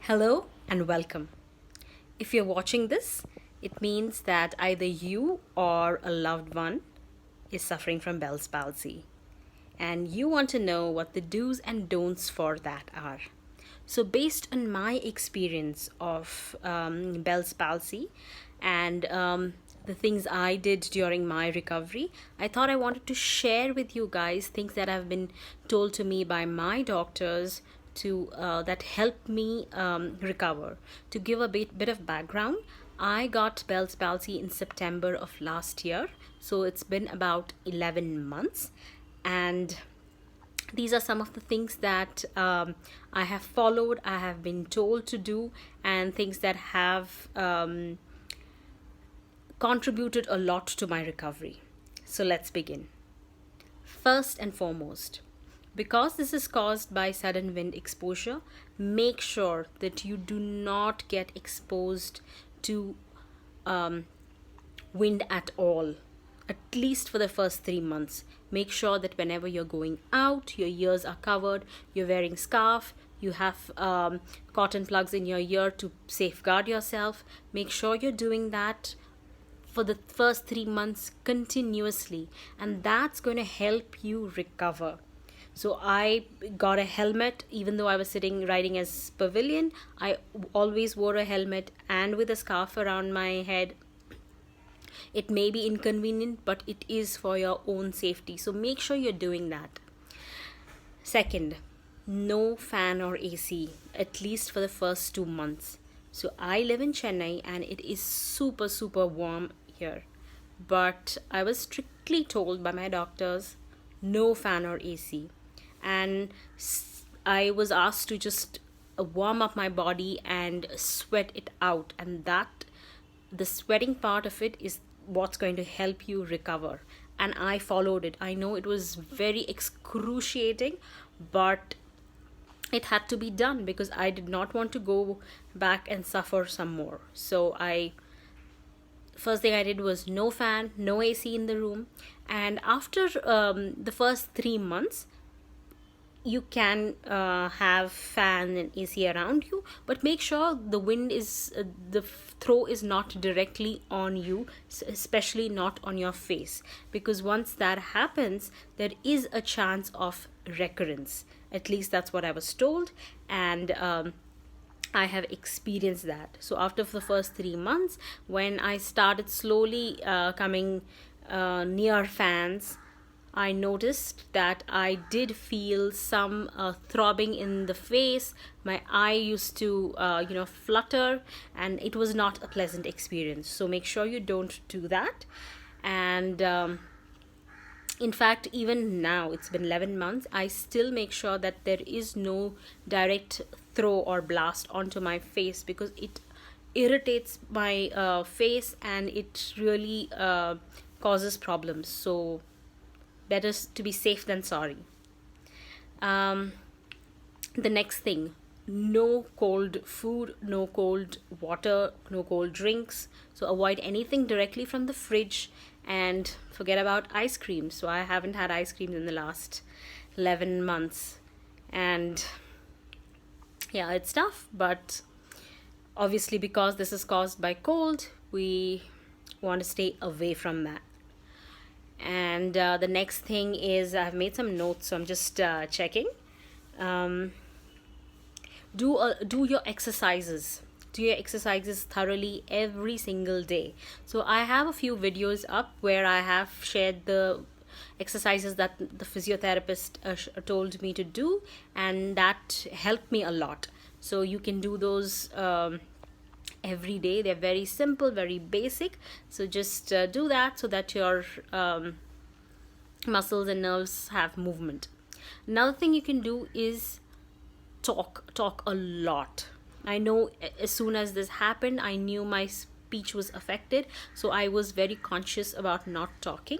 Hello and welcome. If you're watching this, it means that either you or a loved one is suffering from Bell's palsy, and you want to know what the do's and don'ts for that are. So, based on my experience of Bell's palsy and the things I did during my recovery, I thought I wanted to share with you guys things that have been told to me by my doctors to that helped me recover. To give a bit of background, I got Bell's palsy in September of last year, so it's been about 11 months, and these are some of the things that I have followed, I have been told to do, and things that have contributed a lot to my recovery. So let's begin. First and foremost, because this is caused by sudden wind exposure, make sure that you do not get exposed to wind at all, at least for the first 3 months. Make sure that whenever you're going out, your ears are covered, you're wearing scarf, you have cotton plugs in your ear to safeguard yourself. Make sure you're doing that for the first 3 months continuously, and that's going to help you recover. So I got a helmet. Even though I was sitting riding as pavilion, I always wore a helmet and with a scarf around my head. It may be inconvenient, but it is for your own safety, so make sure you're doing that. Second, no fan or AC, at least for the first 2 months. So I live in Chennai and it is super warm here, but I was strictly told by my doctors no fan or AC, and I was asked to just warm up my body and sweat it out, and that the sweating part of it is what's going to help you recover. And I followed it. I know it was very excruciating, but it had to be done because I did not want to go back and suffer some more. So I first thing I did was no fan, no AC in the room. And after the first 3 months, you can have fan and AC around you, but make sure the wind is the throw is not directly on you, especially not on your face, because once that happens, there is a chance of recurrence. At least that's what I was told, and I have experienced that. So after the first 3 months, when I started slowly coming near fans, I noticed that I did feel some throbbing in the face. My eye used to, flutter, and it was not a pleasant experience. So make sure you don't do that. And in fact, even now, it's been 11 months, I still make sure that there is no direct throw or blast onto my face, because it irritates my face and it really causes problems. So better to be safe than sorry. The next thing, no cold food, no cold water, no cold drinks. So avoid anything directly from the fridge, and forget about ice cream. So I haven't had ice cream in the last 11 months. And yeah, it's tough, but obviously because this is caused by cold, we want to stay away from that. And the next thing is, I've made some notes, so I'm just checking. Do your exercises. Do your exercises thoroughly every single day. So I have a few videos up where I have shared the exercises that the physiotherapist told me to do, and that helped me a lot. So you can do those every day. They're very simple, very basic. So just do that so that your muscles and nerves have movement. Another thing you can do is talk a lot. I know as soon as this happened, I knew my speech was affected, so I was very conscious about not talking.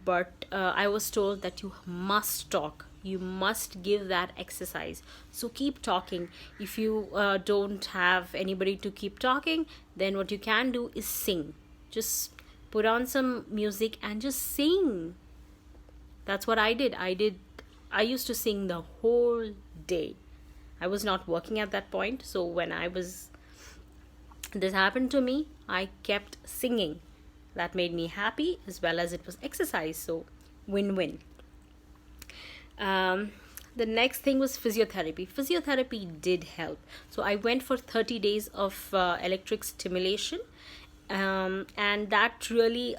But I was told that you must talk, you must give that exercise, so keep talking. If you don't have anybody to keep talking, then what you can do is sing. Just put on some music and just sing. That's what I did. I used to sing the whole day. I was not working at that point. So when this happened to me, I kept singing. That made me happy, as well as it was exercise. So win-win. um, the next thing was physiotherapy did help. So I went for 30 days of electric stimulation, and that really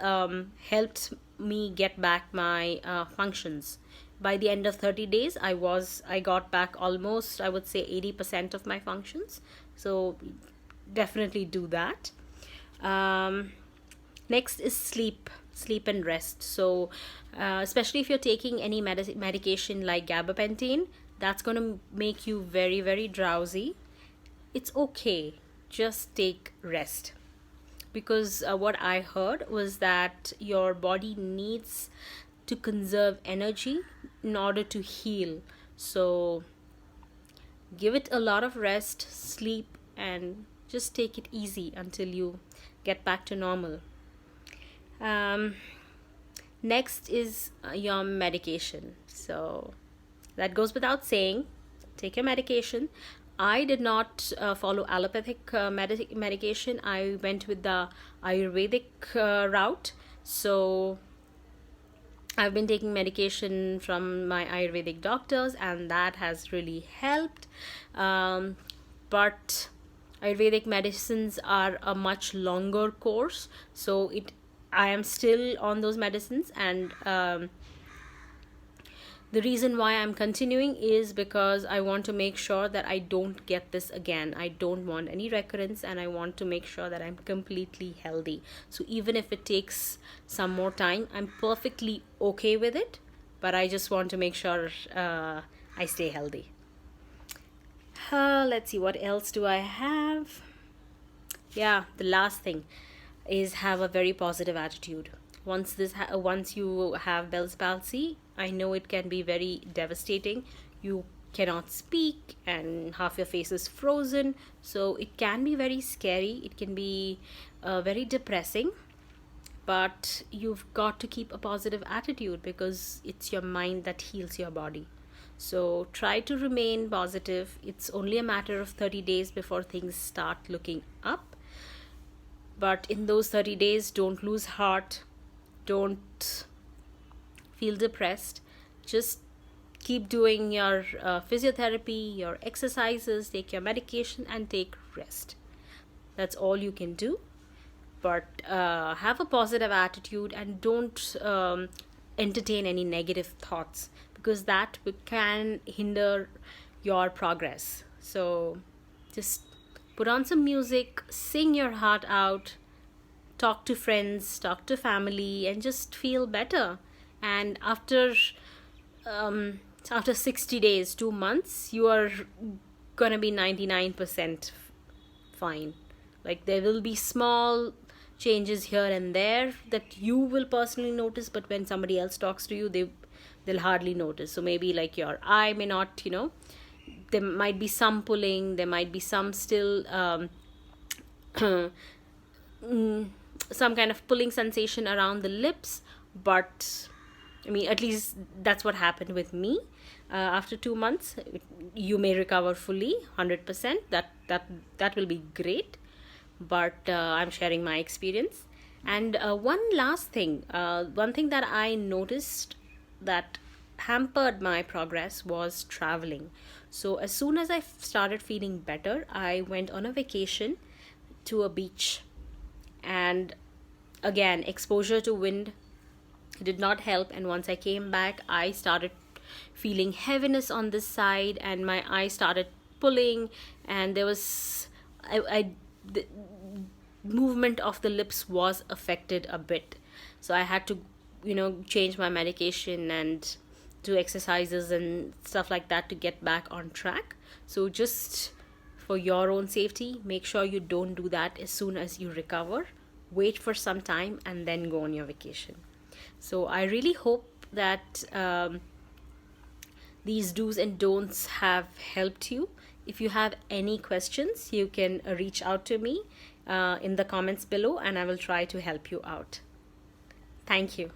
helped me get back my functions. By the end of 30 days, I got back almost, I would say, 80% of my functions. So definitely do that. um, Next is sleep and rest. So especially if you're taking any medication like gabapentin, that's going to make you very, very drowsy. It's okay, just take rest. Because what I heard was that your body needs to conserve energy in order to heal. So give it a lot of rest, sleep, and just take it easy until you get back to normal. um, Next is your medication. So that goes without saying, take your medication. I did not follow allopathic medication. I went with the Ayurvedic route. So I've been taking medication from my Ayurvedic doctors, and that has really helped. But Ayurvedic medicines are a much longer course, so I am still on those medicines, and the reason why I'm continuing is because I want to make sure that I don't get this again. I don't want any recurrence, and I want to make sure that I'm completely healthy. So even if it takes some more time, I'm perfectly okay with it, but I just want to make sure I stay healthy. Let's see, what else do I have? Yeah, the last thing is have a very positive attitude. Once you have Bell's palsy, I know it can be very devastating. You cannot speak, and half your face is frozen. So it can be very scary. It can be very depressing. But you've got to keep a positive attitude, because it's your mind that heals your body. So try to remain positive. It's only a matter of 30 days before things start looking up. But in those 30 days, don't lose heart. Don't feel depressed. Just keep doing your physiotherapy, your exercises, take your medication, and take rest. That's all you can do. But have a positive attitude, and don't entertain any negative thoughts, because that can hinder your progress. So just put on some music, sing your heart out, talk to friends, talk to family, and just feel better. And after 60 days, 2 months, you are gonna be 99% fine. Like, there will be small changes here and there that you will personally notice, but when somebody else talks to you, they'll hardly notice. So maybe like your eye may not, there might be some pulling, there might be some still some kind of pulling sensation around the lips. But I mean, at least that's what happened with me. After 2 months, you may recover fully 100%. That will be great. But I'm sharing my experience. And one last thing, one thing that I noticed that hampered my progress was traveling. So as soon as I started feeling better, I went on a vacation to a beach. And again, exposure to wind did not help. And once I came back, I started feeling heaviness on this side, and my eye started pulling, and there was the movement of the lips was affected a bit. So I had to change my medication and do exercises and stuff like that to get back on track. So just for your own safety, make sure you don't do that as soon as you recover. Wait for some time and then go on your vacation. So I really hope that these do's and don'ts have helped you. If you have any questions, you can reach out to me in the comments below, and I will try to help you out. Thank you.